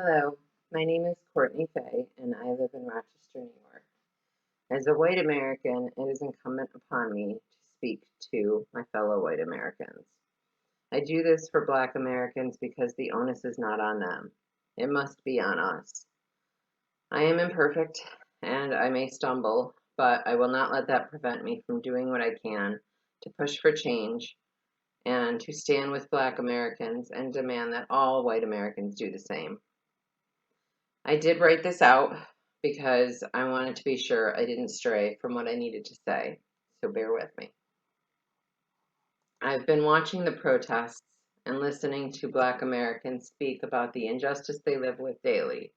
Hello, my name is Courtney Fay, and I live in Rochester, New York. As a white American, it is incumbent upon me to speak to my fellow white Americans. I do this for Black Americans because the onus is not on them. It must be on us. I am imperfect, and I may stumble, but I will not let that prevent me from doing what I can to push for change and to stand with Black Americans and demand that all white Americans do the same. I did write this out because I wanted to be sure I didn't stray from what I needed to say, so bear with me. I've been watching the protests and listening to Black Americans speak about the injustice they live with daily.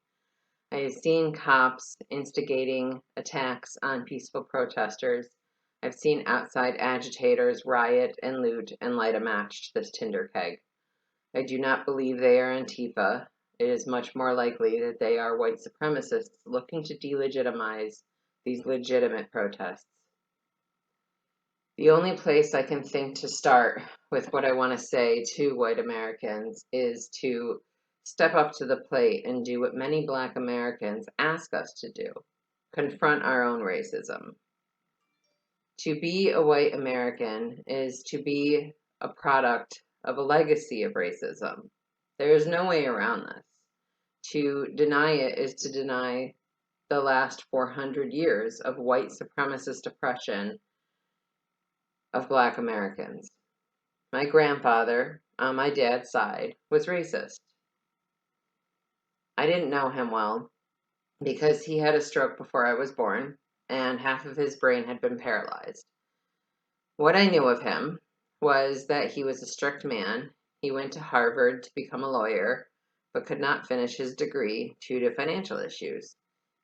I have seen cops instigating attacks on peaceful protesters. I've seen outside agitators riot and loot and light a match to this tinder keg. I do not believe they are Antifa. It is much more likely that they are white supremacists looking to delegitimize these legitimate protests. The only place I can think to start with what I want to say to white Americans is to step up to the plate and do what many Black Americans ask us to do: confront our own racism. To be a white American is to be a product of a legacy of racism. There is no way around this. To deny it is to deny the last 400 years of white supremacist oppression of Black Americans. My grandfather, on my dad's side, was racist. I didn't know him well because he had a stroke before I was born, and half of his brain had been paralyzed. What I knew of him was that he was a strict man. He went to Harvard to become a lawyer, but could not finish his degree due to financial issues.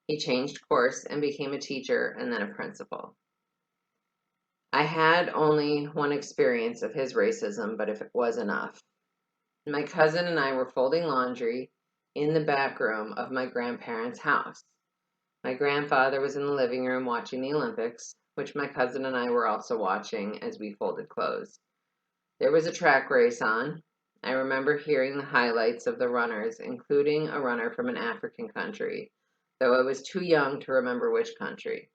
He changed course and became a teacher and then a principal. I had only one experience of his racism, but if it was enough. My cousin and I were folding laundry in the back room of my grandparents' house. My grandfather was in the living room watching the Olympics, which my cousin and I were also watching as we folded clothes. There was a track race on. I remember hearing the highlights of the runners, including a runner from an African country, though I was too young to remember which country.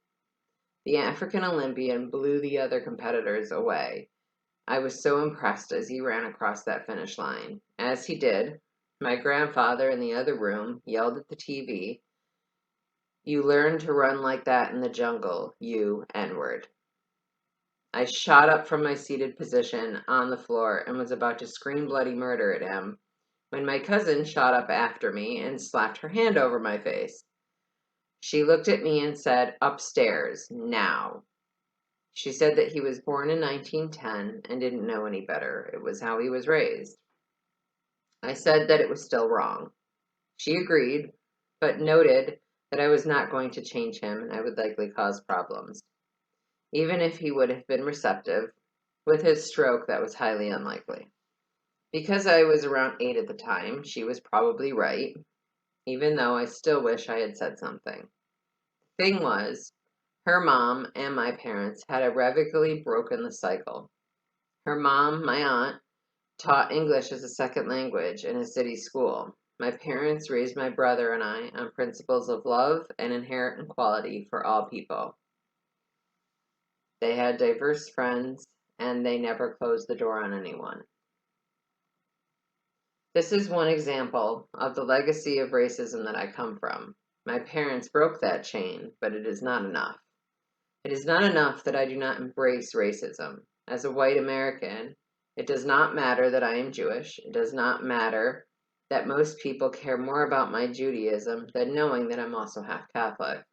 The African Olympian blew the other competitors away. I was so impressed as he ran across that finish line. As he did, my grandfather in the other room yelled at the TV, "You learn to run like that in the jungle, you N-word." I shot up from my seated position on the floor and was about to scream bloody murder at him when my cousin shot up after me and slapped her hand over my face. She looked at me and said, "Upstairs, now." She said that he was born in 1910 and didn't know any better. It was how he was raised. I said that it was still wrong. She agreed, but noted that I was not going to change him and I would likely cause problems. Even if he would have been receptive, with his stroke, that was highly unlikely. Because I was around 8 at the time, she was probably right, even though I still wish I had said something. The thing was, her mom and my parents had irrevocably broken the cycle. Her mom, my aunt, taught English as a second language in a city school. My parents raised my brother and I on principles of love and inherent equality for all people. They had diverse friends, and they never closed the door on anyone. This is one example of the legacy of racism that I come from. My parents broke that chain, but it is not enough. It is not enough that I do not embrace racism. As a white American, it does not matter that I am Jewish. It does not matter that most people care more about my Judaism than knowing that I'm also half Catholic.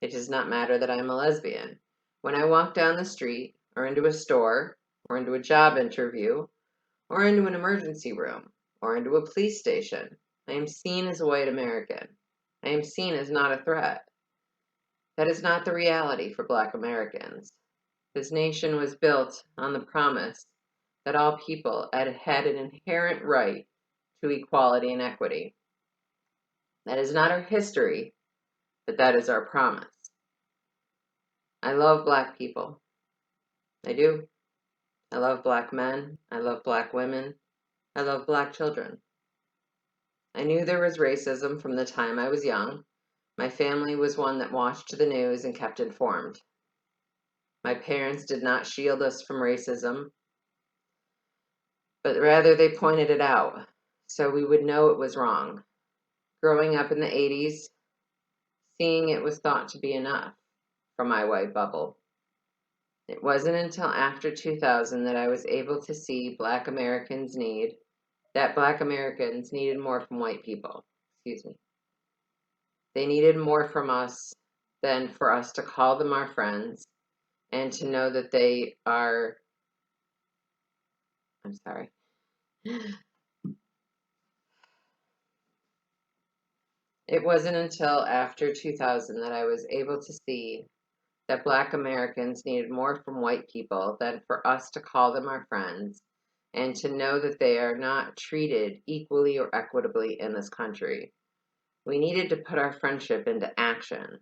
It does not matter that I'm a lesbian. When I walk down the street, or into a store, or into a job interview, or into an emergency room, or into a police station, I am seen as a white American. I am seen as not a threat. That is not the reality for Black Americans. This nation was built on the promise that all people had an inherent right to equality and equity. That is not our history, but that is our promise. I love Black people. I do. I love Black men. I love Black women. I love Black children. I knew there was racism from the time I was young. My family was one that watched the news and kept informed. My parents did not shield us from racism, but rather they pointed it out so we would know it was wrong. Growing up in the 80s, seeing it was thought to be enough for my white bubble. It wasn't until after 2000 that I was able to see Black Americans needed more from white people. Excuse me. They needed more from us than for us to call them our friends and to know that they are, I'm sorry. It wasn't until after 2000 that I was able to see that Black Americans needed more from white people than for us to call them our friends and to know that they are not treated equally or equitably in this country. We needed to put our friendship into action.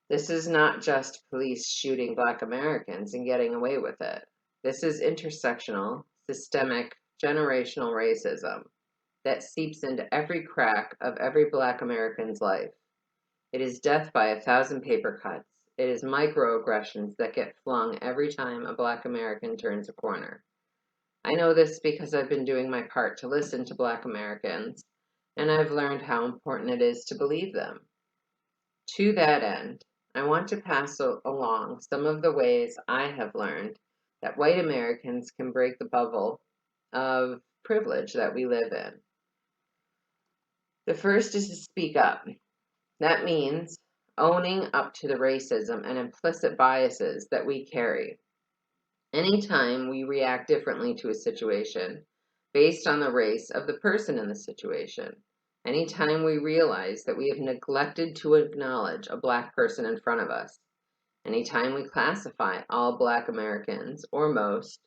This is not just police shooting Black Americans and getting away with it. This is intersectional, systemic, generational racism that seeps into every crack of every Black American's life. It is death by 1,000 paper cuts. It is microaggressions that get flung every time a Black American turns a corner. I know this because I've been doing my part to listen to Black Americans, and I've learned how important it is to believe them. To that end, I want to pass along some of the ways I have learned that white Americans can break the bubble of privilege that we live in. The first is to speak up. That means owning up to the racism and implicit biases that we carry. Anytime we react differently to a situation based on the race of the person in the situation, anytime we realize that we have neglected to acknowledge a Black person in front of us, anytime we classify all Black Americans, or most,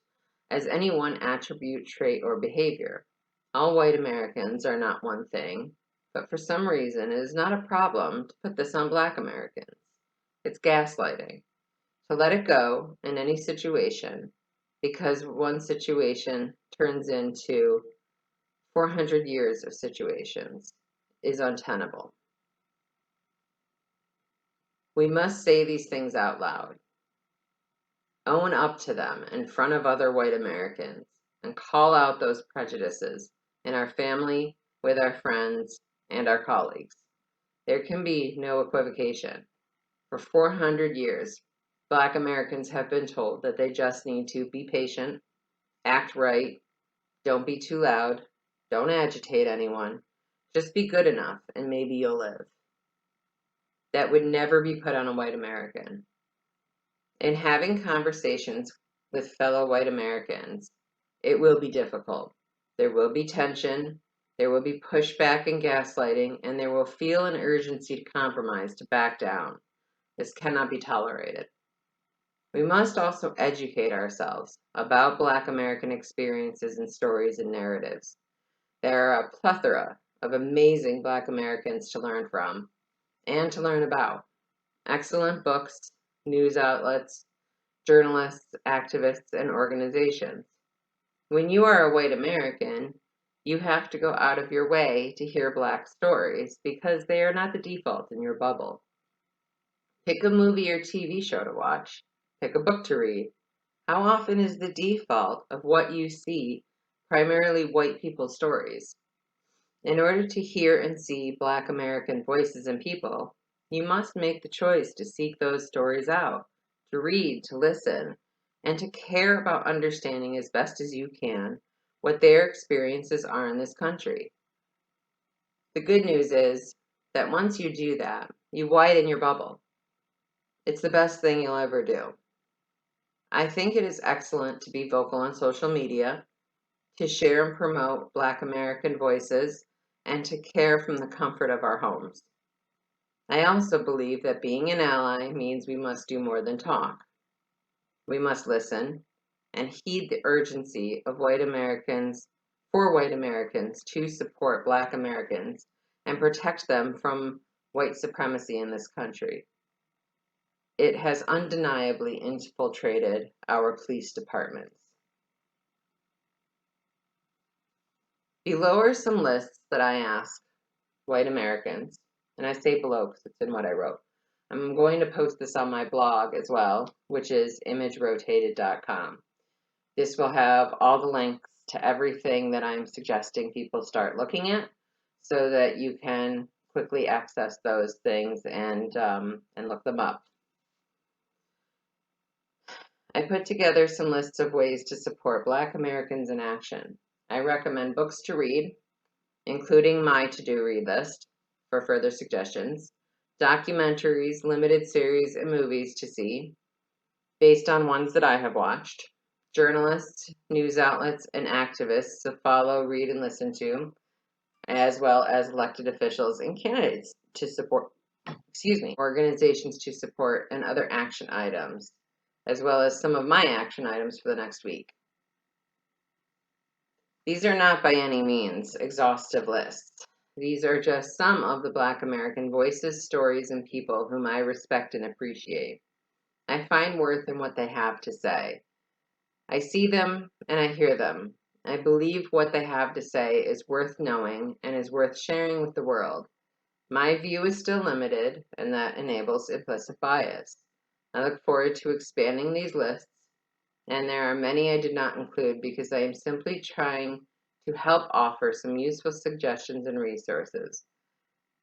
as any one attribute, trait, or behavior. All white Americans are not one thing, but for some reason it is not a problem to put this on Black Americans. It's gaslighting. To let it go in any situation, because one situation turns into 400 years of situations, is untenable. We must say these things out loud. Own up to them in front of other white Americans and call out those prejudices in our family, with our friends, and our colleagues. There can be no equivocation. For 400 years, Black Americans have been told that they just need to be patient, act right, don't be too loud, don't agitate anyone, just be good enough and maybe you'll live. That would never be put on a white American. In having conversations with fellow white Americans, it will be difficult. There will be tension, there will be pushback and gaslighting, and there will feel an urgency to compromise, to back down. This cannot be tolerated. We must also educate ourselves about Black American experiences and stories and narratives. There are a plethora of amazing Black Americans to learn from and to learn about. Excellent books, news outlets, journalists, activists, and organizations. When you are a white American, you have to go out of your way to hear Black stories because they are not the default in your bubble. Pick a movie or TV show to watch. Pick a book to read. How often is the default of what you see primarily white people's stories? In order to hear and see Black American voices and people, you must make the choice to seek those stories out, to read, to listen, and to care about understanding as best as you can what their experiences are in this country. The good news is that once you do that, you widen your bubble. It's the best thing you'll ever do. I think it is excellent to be vocal on social media, to share and promote Black American voices, and to care from the comfort of our homes. I also believe that being an ally means we must do more than talk. We must listen and heed the urgency of white Americans, for white Americans to support Black Americans and protect them from white supremacy in this country. It has undeniably infiltrated our police departments. Below are some lists that I ask white Americans, and I say below because it's in what I wrote. I'm going to post this on my blog as well, which is imagerotated.com. This will have all the links to everything that I'm suggesting people start looking at so that you can quickly access those things and look them up. I put together some lists of ways to support Black Americans in action. I recommend books to read, including my to-do read list for further suggestions, documentaries, limited series, and movies to see based on ones that I have watched, journalists, news outlets, and activists to follow, read, and listen to, as well as elected officials and candidates to support, organizations to support, and other action items, as well as some of my action items for the next week. These are not by any means exhaustive lists. These are just some of the Black American voices, stories, and people whom I respect and appreciate. I find worth in what they have to say. I see them and I hear them. I believe what they have to say is worth knowing and is worth sharing with the world. My view is still limited, and that enables implicit bias. I look forward to expanding these lists, and there are many I did not include because I am simply trying to help offer some useful suggestions and resources.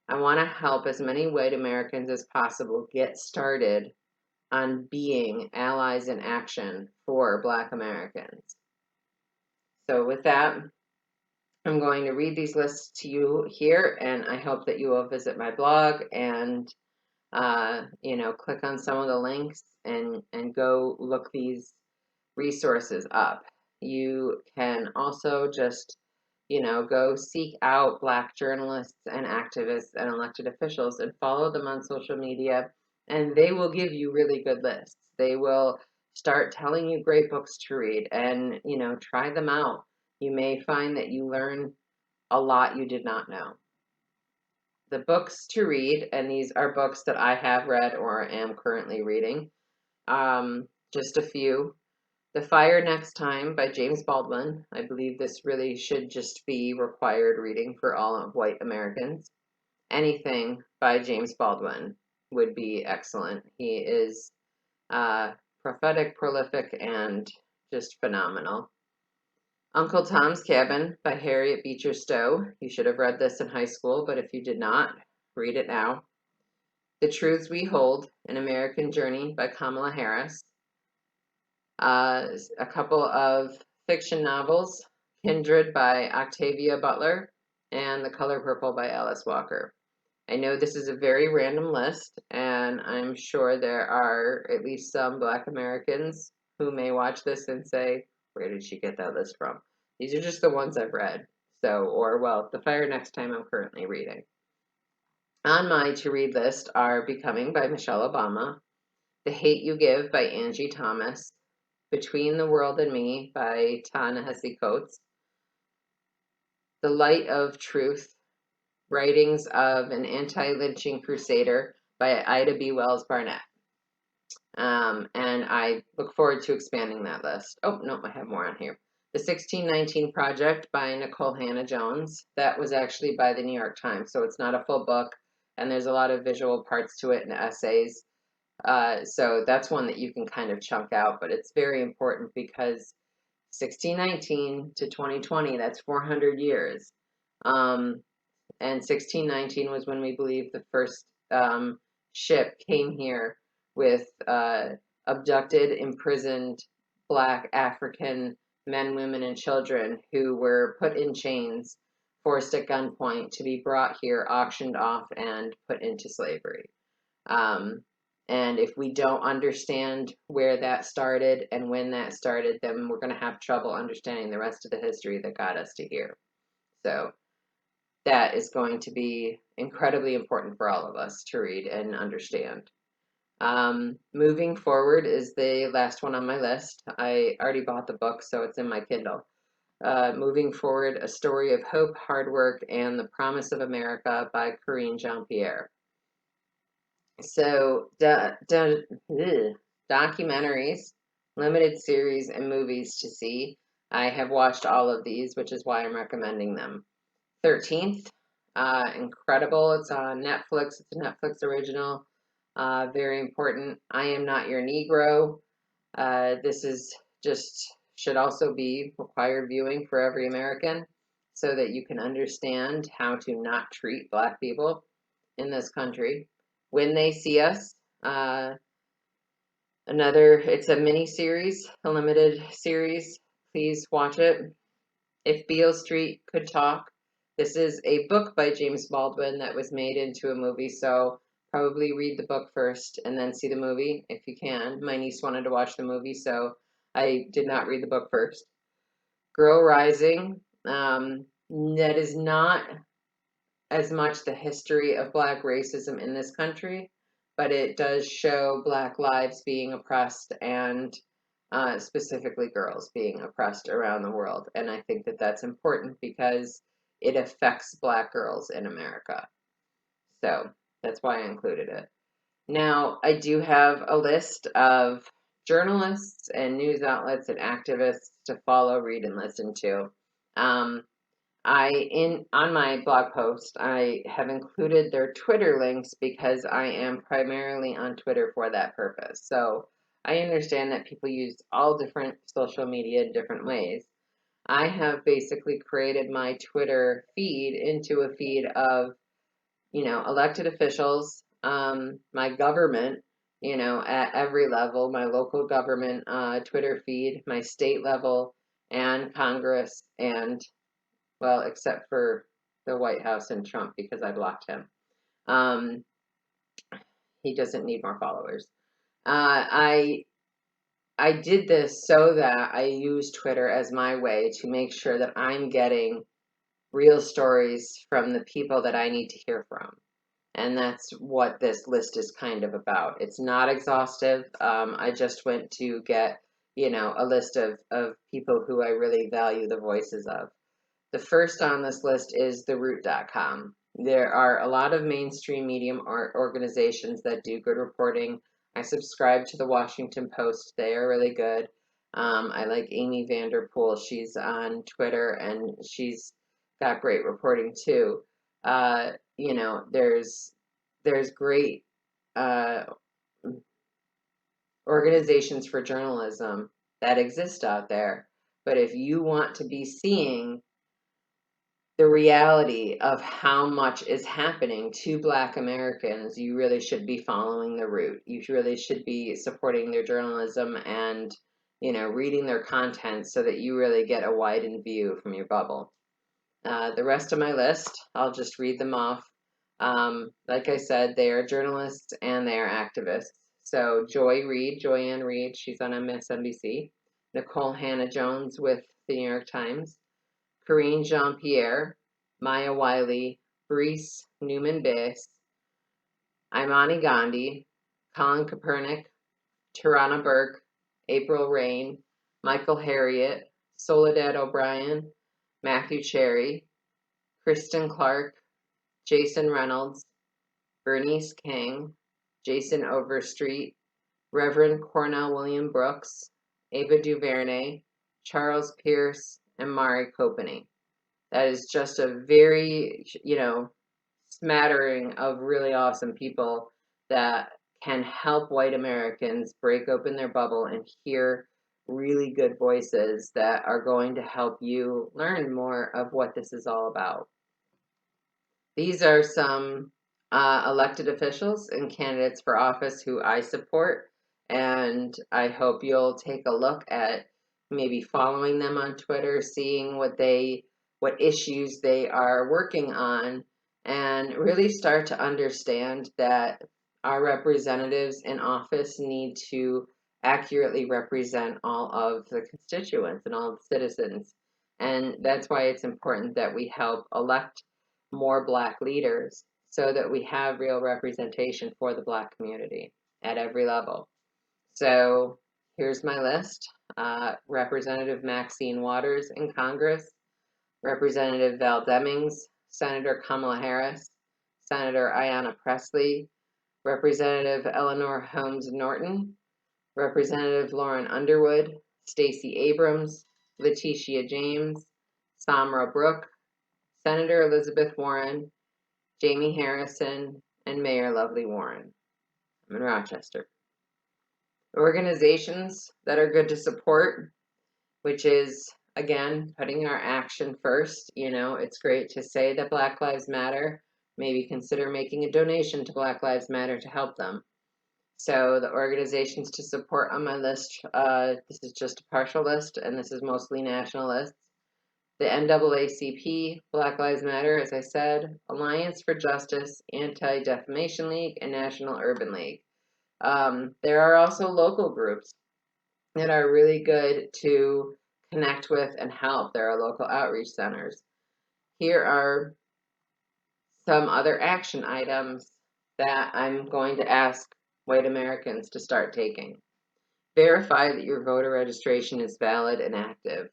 I want to help as many white Americans as possible get started on being allies in action for Black Americans. So with that, I'm going to read these lists to you here, and I hope that you will visit my blog and click on some of the links and go look these resources up. You can also just go seek out Black journalists and activists and elected officials and follow them on social media, and they will give you really good lists. They will start telling you great books to read, and try them out. You may find that you learn a lot you did not know. The books to read, and these are books that I have read or am currently reading. Just a few. The Fire Next Time by James Baldwin. I believe this really should just be required reading for all of white Americans. Anything by James Baldwin would be excellent. He is prophetic, prolific, and just phenomenal. Uncle Tom's Cabin by Harriet Beecher Stowe. You should have read this in high school, but if you did not, read it now. The Truths We Hold, An American Journey by Kamala Harris. A couple of fiction novels, Kindred by Octavia Butler and The Color Purple by Alice Walker. I know this is a very random list, and I'm sure there are at least some Black Americans who may watch this and say, where did she get that list from? These are just the ones I've read. The Fire Next Time I'm currently reading. On my to-read list are Becoming by Michelle Obama, The Hate You Give by Angie Thomas, Between the World and Me by Ta-Nehisi Coates, The Light of Truth, Writings of an Anti-Lynching Crusader by Ida B. Wells Barnett. And I look forward to expanding that list. Oh, no, I have more on here. The 1619 Project by Nikole Hannah-Jones. That was actually by the New York Times, so it's not a full book, and there's a lot of visual parts to it and essays. So that's one that you can kind of chunk out, but it's very important because 1619 to 2020, that's 400 years. And 1619 was when we believe the first ship came here with abducted, imprisoned Black African men, women, and children who were put in chains, forced at gunpoint to be brought here, auctioned off, and put into slavery. And if we don't understand where that started and when that started, then we're going to have trouble understanding the rest of the history that got us to here. So that is going to be incredibly important for all of us to read and understand. Moving Forward is the last one on my list. I already bought the book, so it's in my Kindle. Moving Forward, A Story of Hope, Hard Work, and the Promise of America by Karine Jean-Pierre. So, documentaries, limited series, and movies to see. I have watched all of these, which is why I'm recommending them. 13th, incredible. It's on Netflix. It's a Netflix original. Very important. I Am Not Your Negro. This is just should also be required viewing for every American so that you can understand how to not treat Black people in this country. When They See Us, it's a mini series, a limited series. Please watch it. If Beale Street Could Talk. This is a book by James Baldwin that was made into a movie, so probably read the book first and then see the movie if you can. My niece wanted to watch the movie, so I did not read the book first. Girl Rising. That is not as much the history of Black racism in this country, but it does show Black lives being oppressed and specifically girls being oppressed around the world. And I think that that's important because it affects Black girls in America. So that's why I included it. Now, I do have a list of journalists and news outlets and activists to follow, read, and listen to. Um, on my blog post, I have included their Twitter links because I am primarily on Twitter for that purpose. So I understand that people use all different social media in different ways. I have basically created my Twitter feed into a feed of, elected officials, my government, at every level, my local government Twitter feed, my state level, and Congress, and well, except for the White House and Trump because I blocked him. Um, he doesn't need more followers. I did this so that I use Twitter as my way to make sure that I'm getting real stories from the people that I need to hear from. And that's what this list is kind of about. It's not exhaustive. I just went to get, a list of people who I really value the voices of. The first on this list is TheRoot.com. There are a lot of mainstream medium organizations that do good reporting. I subscribe to the Washington Post. They are really good. I like Amy Vanderpool. She's on Twitter and she's got great reporting too. There's great uh, organizations for journalism that exist out there. But if you want to be seeing the reality of how much is happening to Black Americans, you really should be following The Root. You really should be supporting their journalism and, reading their content so that you really get a widened view from your bubble. The rest of my list, I'll just read them off. Like I said, they are journalists and they are activists. So Joyanne Reed, she's on MSNBC. Nicole Hannah-Jones with the New York Times. Karine Jean-Pierre, Maya Wiley, Brees Newman-Bass, Imani Gandhi, Colin Kaepernick, Tarana Burke, April Rain, Michael Harriot, Soledad O'Brien, Matthew Cherry, Kristen Clark, Jason Reynolds, Bernice King, Jason Overstreet, Reverend Cornell William Brooks, Ava DuVernay, Charles Pierce, and Mari Copeny. That is just a very, smattering of really awesome people that can help white Americans break open their bubble and hear really good voices that are going to help you learn more of what this is all about. These are some elected officials and candidates for office who I support, and I hope you'll take a look at maybe following them on Twitter, seeing what issues they are working on, and really start to understand that our representatives in office need to accurately represent all of the constituents and all the citizens. And that's why it's important that we help elect more Black leaders so that we have real representation for the Black community at every level. So here's my list. Representative Maxine Waters in Congress, Representative Val Demings, Senator Kamala Harris, Senator Ayanna Pressley, Representative Eleanor Holmes Norton, Representative Lauren Underwood, Stacey Abrams, Letitia James, Samra Brooke, Senator Elizabeth Warren, Jamie Harrison, and Mayor Lovely Warren. I'm in Rochester. Organizations that are good to support, which is, again, putting our action first. You know, it's great to say that Black Lives Matter. Maybe consider making a donation to Black Lives Matter to help them. So the organizations to support on my list, this is just a partial list, and this is mostly national lists. The NAACP, Black Lives Matter, as I said, Alliance for Justice, Anti-Defamation League, and National Urban League. There are also local groups that are really good to connect with and help. There are local outreach centers. Here are some other action items that I'm going to ask white Americans to start taking. Verify that your voter registration is valid and active.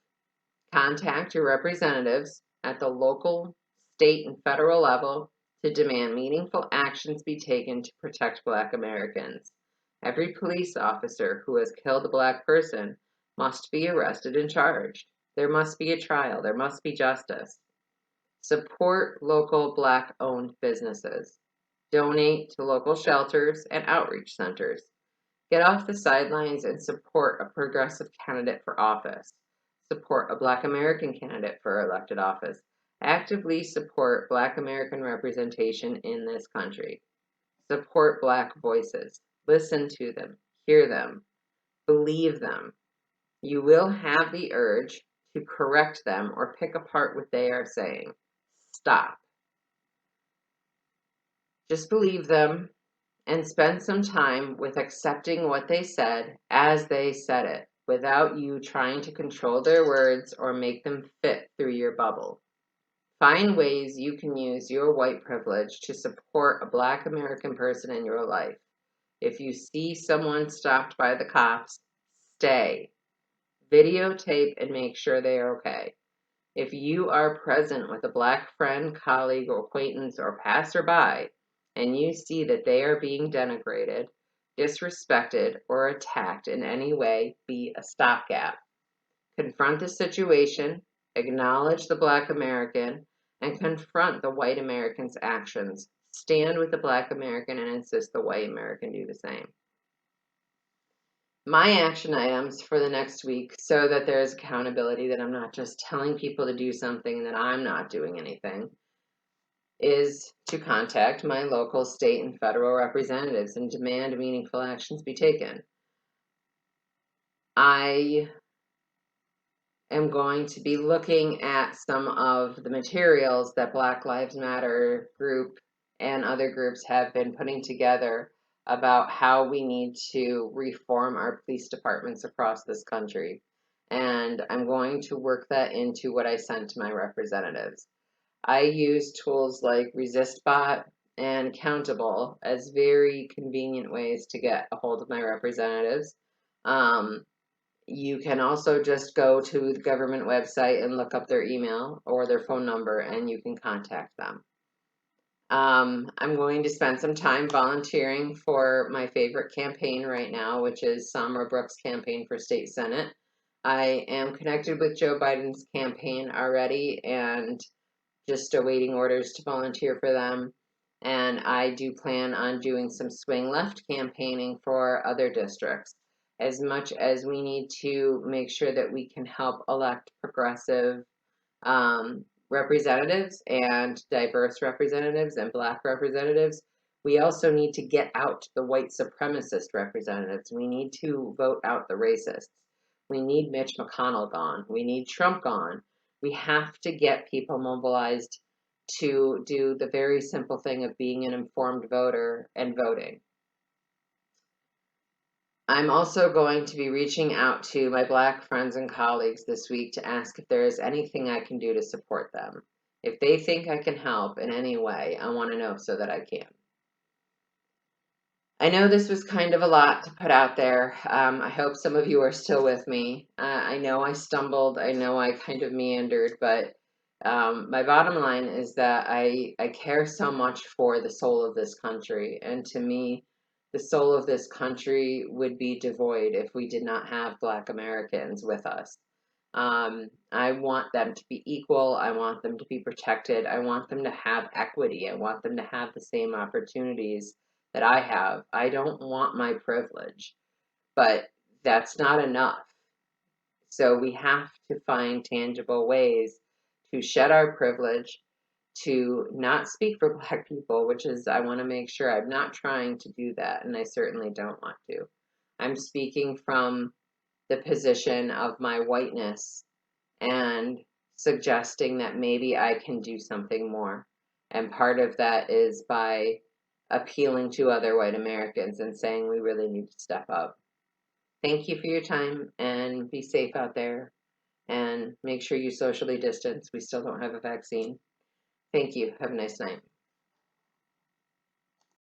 Contact your representatives at the local, state, and federal level to demand meaningful actions be taken to protect Black Americans. Every police officer who has killed a Black person must be arrested and charged. There must be a trial. There must be justice. Support local Black-owned businesses. Donate to local shelters and outreach centers. Get off the sidelines and support a progressive candidate for office. Support a Black American candidate for elected office. Actively support Black American representation in this country. Support Black voices. Listen to them. Hear them. Believe them. You will have the urge to correct them or pick apart what they are saying. Stop. Just believe them and spend some time with accepting what they said as they said it, without you trying to control their words or make them fit through your bubble. Find ways you can use your white privilege to support a Black American person in your life. If you see someone stopped by the cops, stay. Videotape and make sure they are okay. If you are present with a Black friend, colleague, or acquaintance, or passerby, and you see that they are being denigrated, disrespected, or attacked in any way, be a stopgap. Confront the situation, acknowledge the Black American, and confront the white American's actions. Stand with the Black American and insist the white American do the same. My action items for the next week, so that there is accountability, that I'm not just telling people to do something and that I'm not doing anything, is to contact my local, state, and federal representatives and demand meaningful actions be taken. I am going to be looking at some of the materials that Black Lives Matter group and other groups have been putting together about how we need to reform our police departments across this country. And I'm going to work that into what I send to my representatives. I use tools like ResistBot and Countable as very convenient ways to get a hold of my representatives. You can also just go to the government website and look up their email or their phone number, and you can contact them. I'm going to spend some time volunteering for my favorite campaign right now, which is Samra Brooks' campaign for state senate. I am connected with Joe Biden's campaign already and just awaiting orders to volunteer for them. And I do plan on doing some swing left campaigning for other districts, as much as we need to make sure that we can help elect progressive representatives and diverse representatives and Black representatives. We also need to get out the white supremacist representatives. We need to vote out the racists. We need Mitch McConnell gone. We need Trump gone. We have to get people mobilized to do the very simple thing of being an informed voter and voting. I'm also going to be reaching out to my Black friends and colleagues this week to ask if there is anything I can do to support them. If they think I can help in any way, I want to know so that I can. I know this was kind of a lot to put out there. I hope some of you are still with me. I know I stumbled. I know I kind of meandered, but my bottom line is that I care so much for the soul of this country. And to me, the soul of this country would be devoid if we did not have Black Americans with us. I want them to be equal. I want them to be protected. I want them to have equity. I want them to have the same opportunities that I have. I don't want my privilege, but that's not enough. So we have to find tangible ways to shed our privilege, to not speak for Black people, which is, I want to make sure I'm not trying to do that, and I certainly don't want to. I'm speaking from the position of my whiteness and suggesting that maybe I can do something more. And part of that is by appealing to other white Americans and saying we really need to step up. Thank you for your time and be safe out there and make sure you socially distance. We still don't have a vaccine. Thank you. Have a nice night.